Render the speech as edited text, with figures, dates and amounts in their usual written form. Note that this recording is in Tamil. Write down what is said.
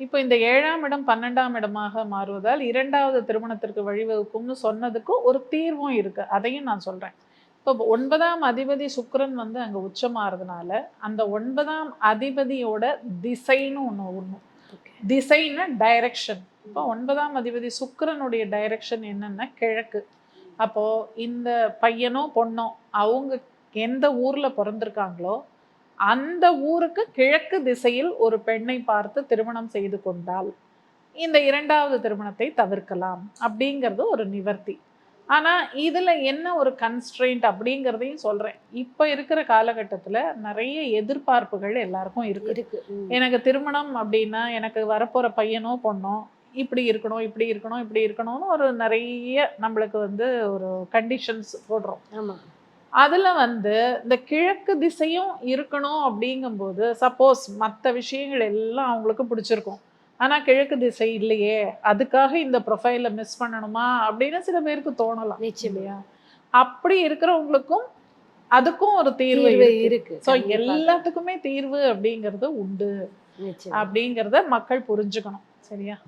இப்போ இந்த 7ஆம் இடம் 12ஆம் இடமாக மாறுவதால் 2வது திருமணத்திற்கு வழிவகுக்கும்னு சொன்னதுக்கு ஒரு தீர்வும் இருக்கு. அதையும் நான் சொல்றேன். இப்போ 9ஆம் அதிபதி சுக்கிரன் வந்து அங்க உச்சமாறதுனால, அந்த 9ஆம் அதிபதியோட திசைன்னு ஒண்ணு. ஓகே. திசைன்னா டைரக்ஷன். இப்போ 9ஆம் அதிபதி சுக்கிரனுடைய டைரக்ஷன் என்னன்னா கிழக்கு. அப்போ இந்த பையனோ பொண்ணோ அவங்க எந்த ஊர்ல பிறந்திருக்காங்களோ அந்த ஊருக்கு கிழக்கு திசையில் ஒரு பெண்ணை பார்த்து திருமணம் செய்து கொண்டால் இந்த 2வது திருமணத்தை தவிர்க்கலாம் அப்படிங்கிறது ஒரு நிவர்த்தி. ஆனா இதுல என்ன ஒரு கன்ஸ்ட்ரெயின்ட் அப்படிங்கிறதையும் சொல்றேன். இப்ப இருக்கிற காலகட்டத்துல நிறைய எதிர்பார்ப்புகள் எல்லாருக்கும் இருக்கு. இருக்கு. எனக்கு திருமணம் அப்படின்னா எனக்கு வரப்போற பையனோ பொண்ணோ இப்படி இருக்கணும் இப்படி இருக்கணும் இப்படி இருக்கணும்னு ஒரு நிறைய நம்மளுக்கு வந்து ஒரு கண்டிஷன்ஸ் போடுறோம். ஆமா. அதுல வந்து இந்த கிழக்கு திசையும் இருக்கணும் அப்படிங்கும்போது சப்போஸ் மற்ற விஷயங்கள் எல்லாம் அவங்களுக்கு பிடிச்சிருக்கும். ஆனா கிழக்கு திசை இல்லையே, அதுக்காக இந்த ப்ரொஃபைல மிஸ் பண்ணணுமா அப்படின்னு சில பேருக்கு தோணலாம். நிச்சயமா. இல்லையா? அப்படி இருக்கிறவங்களுக்கும் அதுக்கும் ஒரு தீர்வு தீர்வு இருக்கு. இருக்கு. ஸோ கண்டிப்பாக. எல்லாத்துக்குமே தீர்வு அப்படிங்கிறது உண்டு நிச்சயமா. அப்படிங்கிறத மக்கள் புரிஞ்சுக்கணும். சரியா?